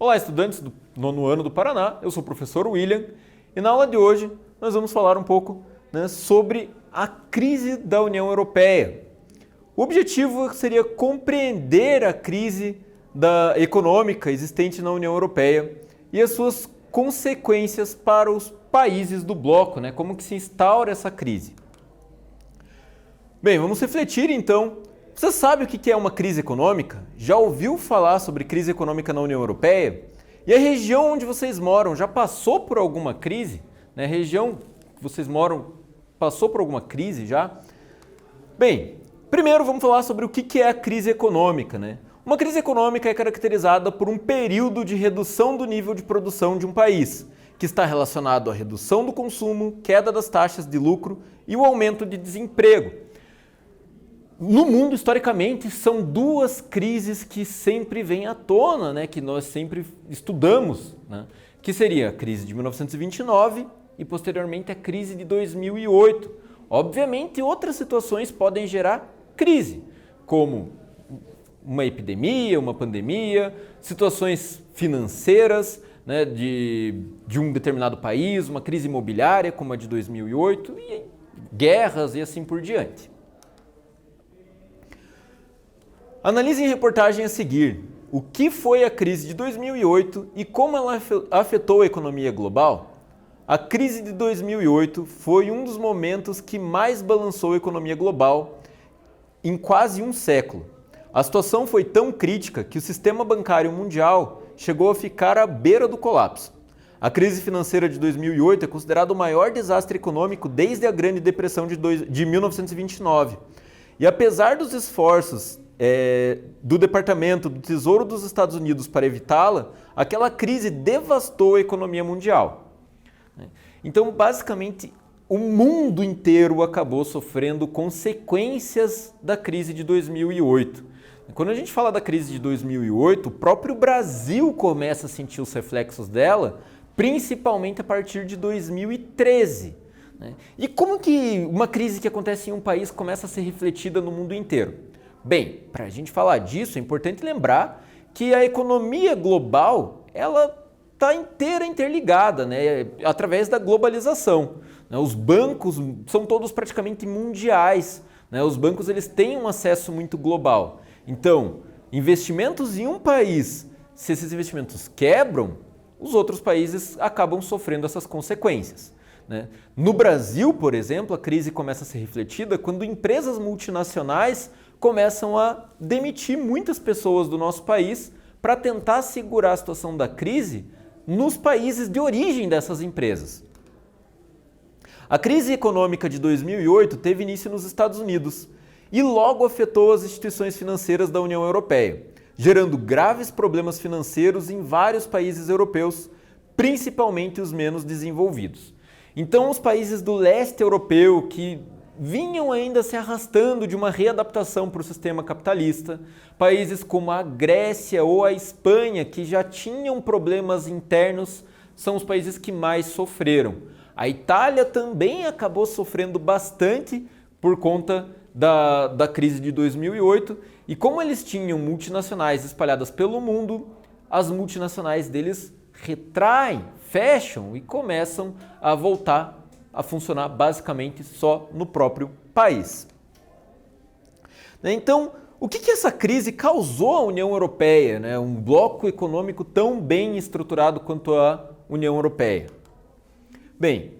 Olá, estudantes do 9º ano do Paraná, eu sou o professor William e na aula de hoje nós vamos falar um pouco sobre a crise da União Europeia. O objetivo seria compreender a crise econômica existente na União Europeia e as suas consequências para os países do bloco, como que se instaura essa crise. Bem, vamos refletir então. Você sabe o que é uma crise econômica? Já ouviu falar sobre crise econômica na União Europeia? E a região onde vocês moram já passou por alguma crise? A região que vocês moram passou por alguma crise já? Bem, primeiro vamos falar sobre o que é a crise econômica. Uma crise econômica é caracterizada por um período de redução do nível de produção de um país, que está relacionado à redução do consumo, queda das taxas de lucro e o aumento de desemprego. No mundo, historicamente, são duas crises que sempre vêm à tona, que nós sempre estudamos, que seria a crise de 1929 e, posteriormente, a crise de 2008. Obviamente, outras situações podem gerar crise, como uma epidemia, uma pandemia, situações financeiras de um determinado país, uma crise imobiliária, como a de 2008, e guerras e assim por diante. Analise em reportagem a seguir o que foi a crise de 2008 e como ela afetou a economia global. A crise de 2008 foi um dos momentos que mais balançou a economia global em quase um século. A situação foi tão crítica que o sistema bancário mundial chegou a ficar à beira do colapso. A crise financeira de 2008 é considerada o maior desastre econômico desde a Grande Depressão de 1929. E apesar dos esforços do Departamento do Tesouro dos Estados Unidos para evitá-la, aquela crise devastou a economia mundial. Então, basicamente, o mundo inteiro acabou sofrendo consequências da crise de 2008. Quando a gente fala da crise de 2008, o próprio Brasil começa a sentir os reflexos dela, principalmente a partir de 2013. E como que uma crise que acontece em um país começa a ser refletida no mundo inteiro? Bem, para a gente falar disso, é importante lembrar que a economia global ela está interligada, através da globalização. Os bancos são todos praticamente mundiais. Os bancos eles têm um acesso muito global. Então, investimentos em um país, se esses investimentos quebram, os outros países acabam sofrendo essas consequências. No Brasil, por exemplo, a crise começa a ser refletida quando empresas multinacionais começam a demitir muitas pessoas do nosso país para tentar segurar a situação da crise nos países de origem dessas empresas. A crise econômica de 2008 teve início nos Estados Unidos e logo afetou as instituições financeiras da União Europeia, gerando graves problemas financeiros em vários países europeus, principalmente os menos desenvolvidos. Então, os países do leste europeu que vinham ainda se arrastando de uma readaptação para o sistema capitalista, países como a Grécia ou a Espanha, que já tinham problemas internos, são os países que mais sofreram. A Itália também acabou sofrendo bastante por conta da crise de 2008, e como eles tinham multinacionais espalhadas pelo mundo, as multinacionais deles retraem, fecham e começam a voltar a funcionar basicamente só no próprio país. Então, o que essa crise causou à União Europeia, um bloco econômico tão bem estruturado quanto a União Europeia? Bem,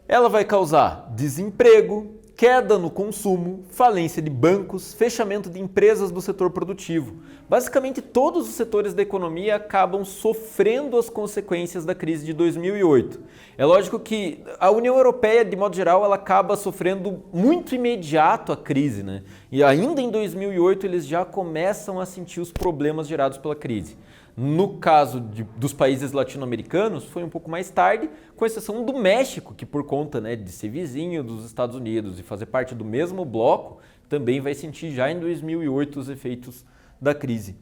ela vai causar desemprego, queda no consumo, falência de bancos, fechamento de empresas do setor produtivo. Basicamente, todos os setores da economia acabam sofrendo as consequências da crise de 2008. É lógico que a União Europeia, de modo geral, ela acaba sofrendo muito imediato a crise, E ainda em 2008 eles já começam a sentir os problemas gerados pela crise. No caso dos países latino-americanos, foi um pouco mais tarde, com exceção do México, que por conta de ser vizinho dos Estados Unidos e fazer parte do mesmo bloco, também vai sentir já em 2008 os efeitos da crise.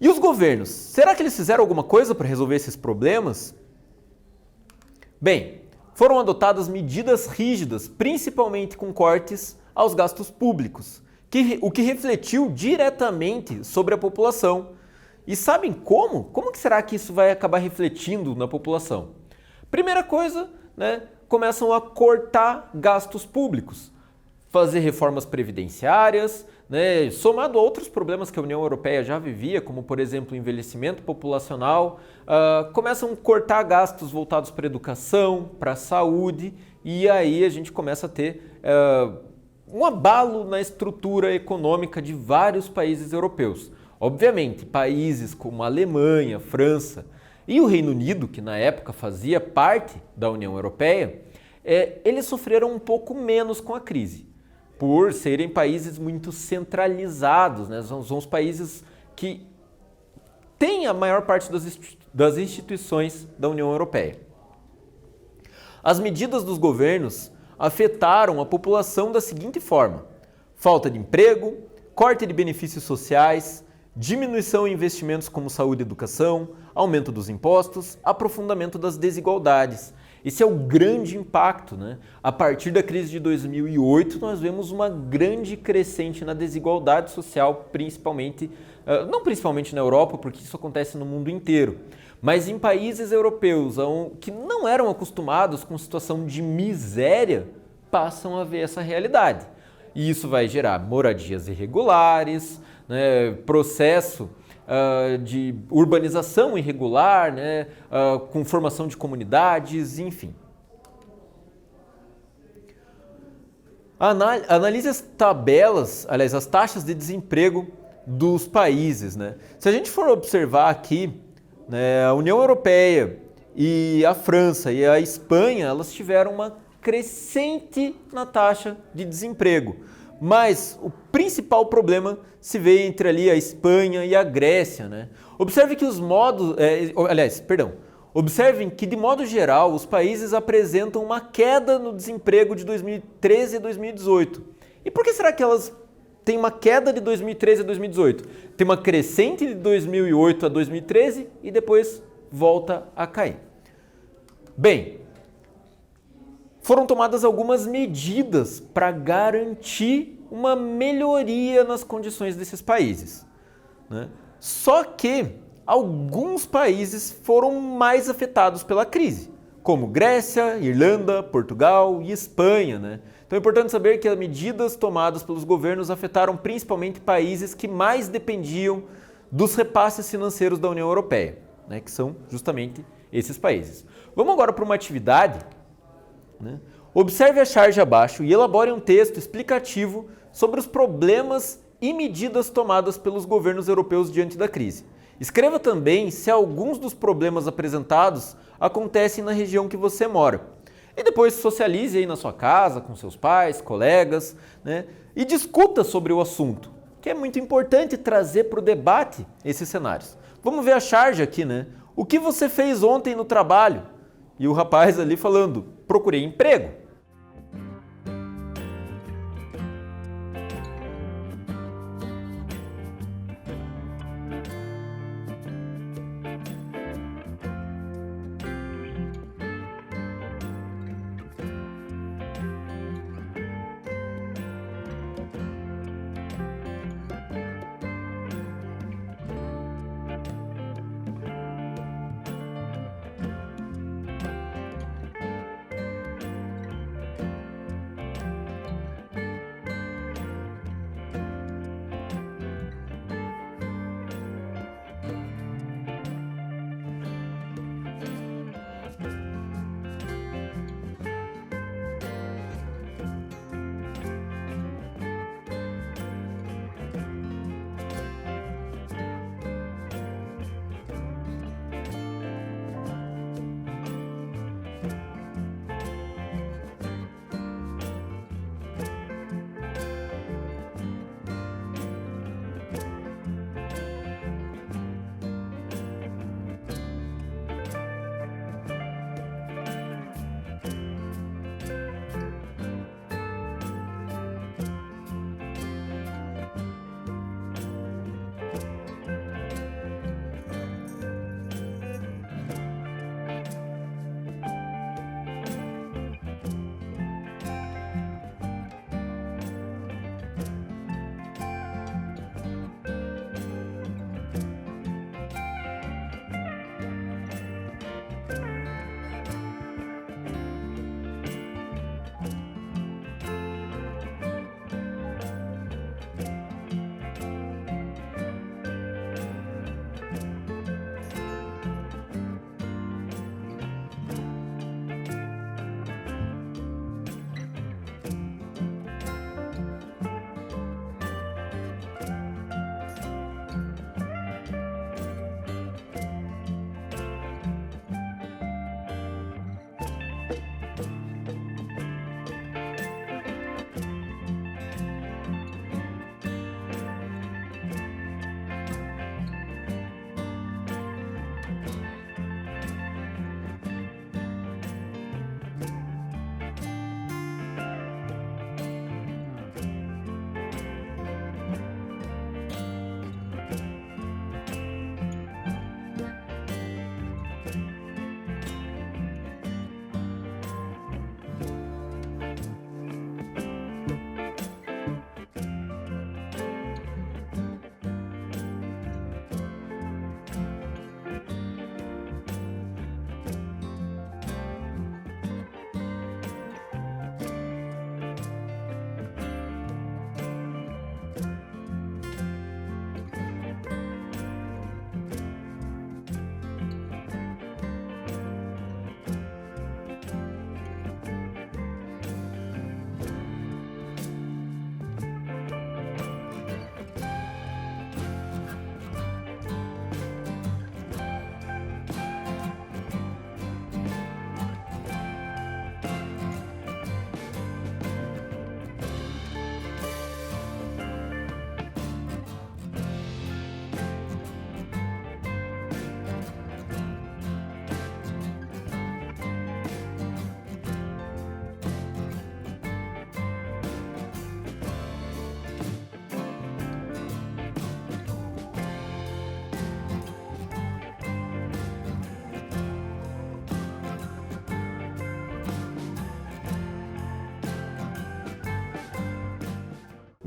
E os governos? Será que eles fizeram alguma coisa para resolver esses problemas? Bem, foram adotadas medidas rígidas, principalmente com cortes aos gastos públicos, o que refletiu diretamente sobre a população. E sabem como? Como que será que isso vai acabar refletindo na população? Primeira coisa, né, começam a cortar gastos públicos, fazer reformas previdenciárias, né, somado a outros problemas que a União Europeia já vivia, como por exemplo o envelhecimento populacional, começam a cortar gastos voltados para a educação, para a saúde, e aí a gente começa a ter um abalo na estrutura econômica de vários países europeus. Obviamente, países como a Alemanha, França e o Reino Unido, que na época fazia parte da União Europeia, eles sofreram um pouco menos com a crise, por serem países muito centralizados, né? São os países que têm a maior parte das instituições da União Europeia. As medidas dos governos afetaram a população da seguinte forma: falta de emprego, corte de benefícios sociais, diminuição em investimentos como saúde e educação, aumento dos impostos, aprofundamento das desigualdades. Esse é o grande impacto, né? A partir da crise de 2008, nós vemos uma grande crescente na desigualdade social, principalmente, não principalmente na Europa, porque isso acontece no mundo inteiro, mas em países europeus que não eram acostumados com situação de miséria, passam a ver essa realidade. E isso vai gerar moradias irregulares, né, processo de urbanização irregular, né, com formação de comunidades, enfim. Analise as tabelas, aliás, as taxas de desemprego dos países, né? Se a gente for observar aqui, né, a União Europeia e a França e a Espanha, elas tiveram uma crescente na taxa de desemprego. Mas o principal problema se vê entre ali a Espanha e a Grécia, né? Observe que observem que de modo geral os países apresentam uma queda no desemprego de 2013 a 2018. E por que será que elas têm uma queda de 2013 a 2018? Tem uma crescente de 2008 a 2013 e depois volta a cair. Bem, foram tomadas algumas medidas para garantir uma melhoria nas condições desses países, né? Só que alguns países foram mais afetados pela crise, como Grécia, Irlanda, Portugal e Espanha, né? Então é importante saber que as medidas tomadas pelos governos afetaram principalmente países que mais dependiam dos repasses financeiros da União Europeia, né? Que são justamente esses países. Vamos agora para uma atividade, né? Observe a charge abaixo e elabore um texto explicativo sobre os problemas e medidas tomadas pelos governos europeus diante da crise. Escreva também se alguns dos problemas apresentados acontecem na região que você mora. E depois socialize aí na sua casa, com seus pais, colegas, né? E discuta sobre o assunto, que é muito importante trazer para o debate esses cenários. Vamos ver a charge aqui, né? O que você fez ontem no trabalho? E o rapaz ali falando, procurei emprego.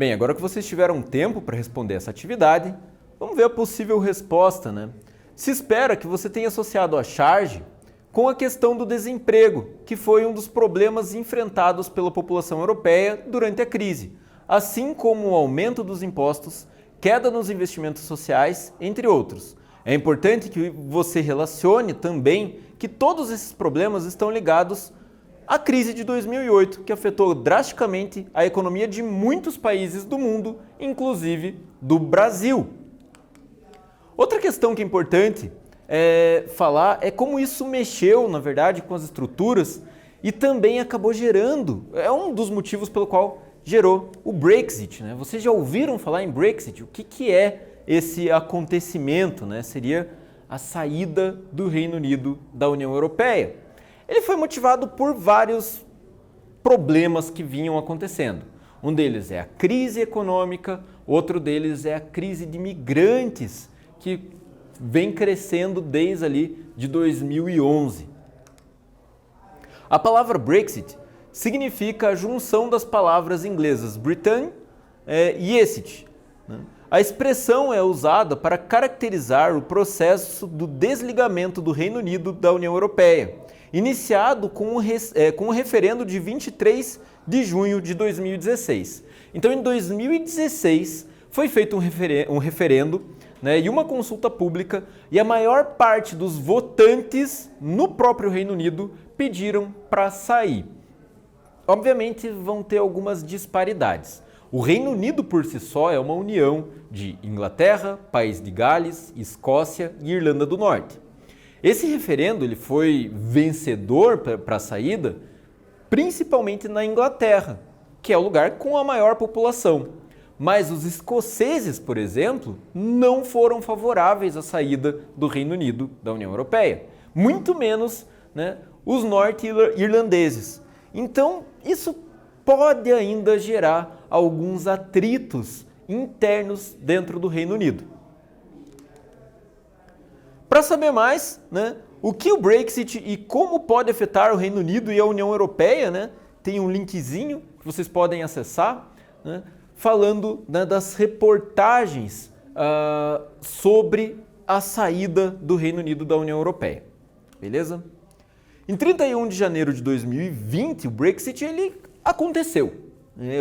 Bem, agora que vocês tiveram tempo para responder essa atividade, vamos ver a possível resposta, né? Se espera que você tenha associado a charge com a questão do desemprego, que foi um dos problemas enfrentados pela população europeia durante a crise, assim como o aumento dos impostos, queda nos investimentos sociais, entre outros. É importante que você relacione também que todos esses problemas estão ligados à crise de 2008, que afetou drasticamente a economia de muitos países do mundo, inclusive do Brasil. Outra questão que é importante falar é como isso mexeu, na verdade, com as estruturas e também acabou gerando, é um dos motivos pelo qual gerou o Brexit, né? Vocês já ouviram falar em Brexit? O que é esse acontecimento, né? Seria a saída do Reino Unido da União Europeia. Ele foi motivado por vários problemas que vinham acontecendo. Um deles é a crise econômica, outro deles é a crise de migrantes, que vem crescendo desde ali de 2011. A palavra Brexit significa a junção das palavras inglesas Britain e Exit. A expressão é usada para caracterizar o processo do desligamento do Reino Unido da União Europeia, iniciado com o referendo de 23 de junho de 2016. Então, em 2016, foi feito um referendo, né, e uma consulta pública, e a maior parte dos votantes no próprio Reino Unido pediram para sair. Obviamente, vão ter algumas disparidades. O Reino Unido por si só é uma união de Inglaterra, País de Gales, Escócia e Irlanda do Norte. Esse referendo ele foi vencedor para a saída, principalmente na Inglaterra, que é o lugar com a maior população. Mas os escoceses, por exemplo, não foram favoráveis à saída do Reino Unido da União Europeia, muito menos, né, os norte-irlandeses. Então, isso pode ainda gerar alguns atritos internos dentro do Reino Unido. Para saber mais, né, o que o Brexit e como pode afetar o Reino Unido e a União Europeia, né, tem um linkzinho que vocês podem acessar, né, falando, né, das reportagens sobre a saída do Reino Unido da União Europeia. Beleza? Em 31 de janeiro de 2020, o Brexit ele aconteceu.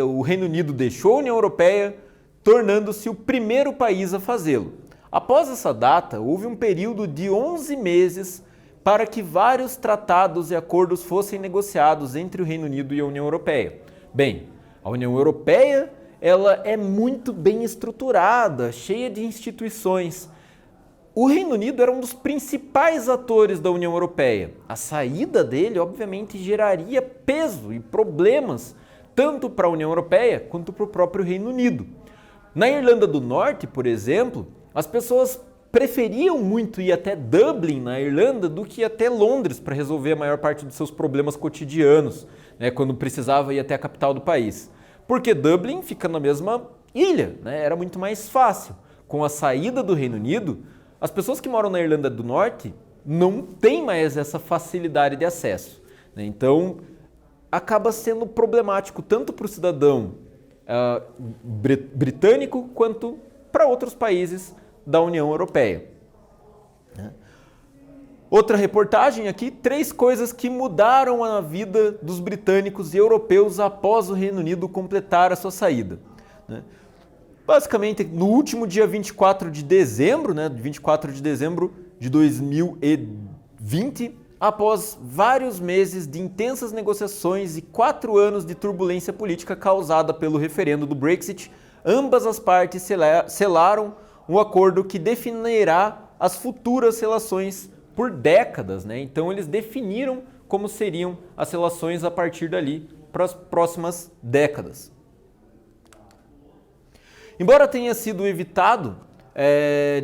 O Reino Unido deixou a União Europeia, tornando-se o primeiro país a fazê-lo. Após essa data, houve um período de 11 meses para que vários tratados e acordos fossem negociados entre o Reino Unido e a União Europeia. Bem, a União Europeia ela é muito bem estruturada, cheia de instituições. O Reino Unido era um dos principais atores da União Europeia. A saída dele, obviamente, geraria peso e problemas tanto para a União Europeia quanto para o próprio Reino Unido. Na Irlanda do Norte, por exemplo, as pessoas preferiam muito ir até Dublin, na Irlanda, do que ir até Londres para resolver a maior parte dos seus problemas cotidianos, né, quando precisava ir até a capital do país. Porque Dublin fica na mesma ilha, né, era muito mais fácil. Com a saída do Reino Unido, as pessoas que moram na Irlanda do Norte não têm mais essa facilidade de acesso, né? Então, acaba sendo problemático tanto para o cidadão britânico quanto para outros países da União Europeia. Outra reportagem aqui, 3 coisas que mudaram a vida dos britânicos e europeus após o Reino Unido completar a sua saída. Basicamente, no último dia 24 de dezembro, né, 24 de dezembro de 2020, após vários meses de intensas negociações e 4 anos de turbulência política causada pelo referendo do Brexit, ambas as partes selaram um acordo que definirá as futuras relações por décadas, né? Então eles definiram como seriam as relações a partir dali para as próximas décadas. Embora tenha sido evitado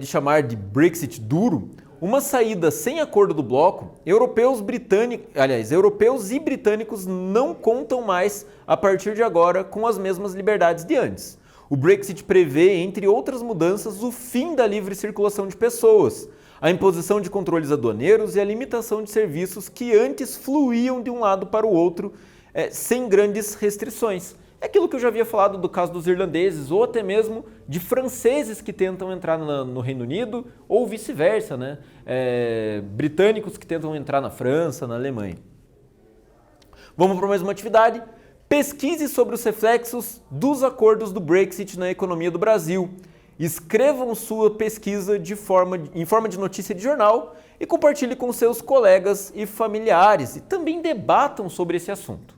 de chamar de Brexit duro, uma saída sem acordo do bloco, europeus e britânicos não contam mais a partir de agora com as mesmas liberdades de antes. O Brexit prevê, entre outras mudanças, o fim da livre circulação de pessoas, a imposição de controles aduaneiros e a limitação de serviços que antes fluíam de um lado para o outro sem grandes restrições. É aquilo que eu já havia falado do caso dos irlandeses ou até mesmo de franceses que tentam entrar no Reino Unido ou vice-versa, né? Britânicos que tentam entrar na França, na Alemanha. Vamos para mais uma atividade. Pesquise sobre os reflexos dos acordos do Brexit na economia do Brasil. Escrevam sua pesquisa em forma de notícia de jornal e compartilhe com seus colegas e familiares e também debatam sobre esse assunto.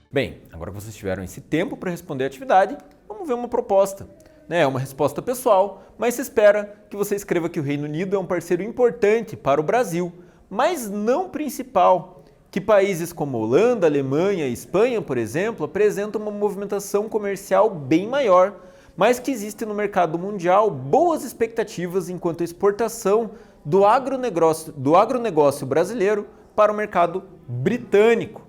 Bem, agora que vocês tiveram esse tempo para responder a atividade, vamos ver uma proposta. É uma resposta pessoal, mas se espera que você escreva que o Reino Unido é um parceiro importante para o Brasil, mas não principal. Que países como Holanda, Alemanha e Espanha, por exemplo, apresentam uma movimentação comercial bem maior, mas que existe no mercado mundial boas expectativas enquanto a exportação do agronegócio brasileiro para o mercado britânico.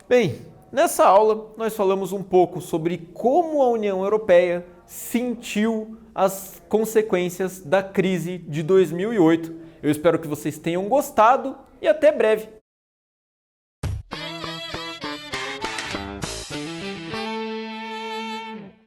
Bem, nessa aula nós falamos um pouco sobre como a União Europeia sentiu as consequências da crise de 2008. Eu espero que vocês tenham gostado e até breve!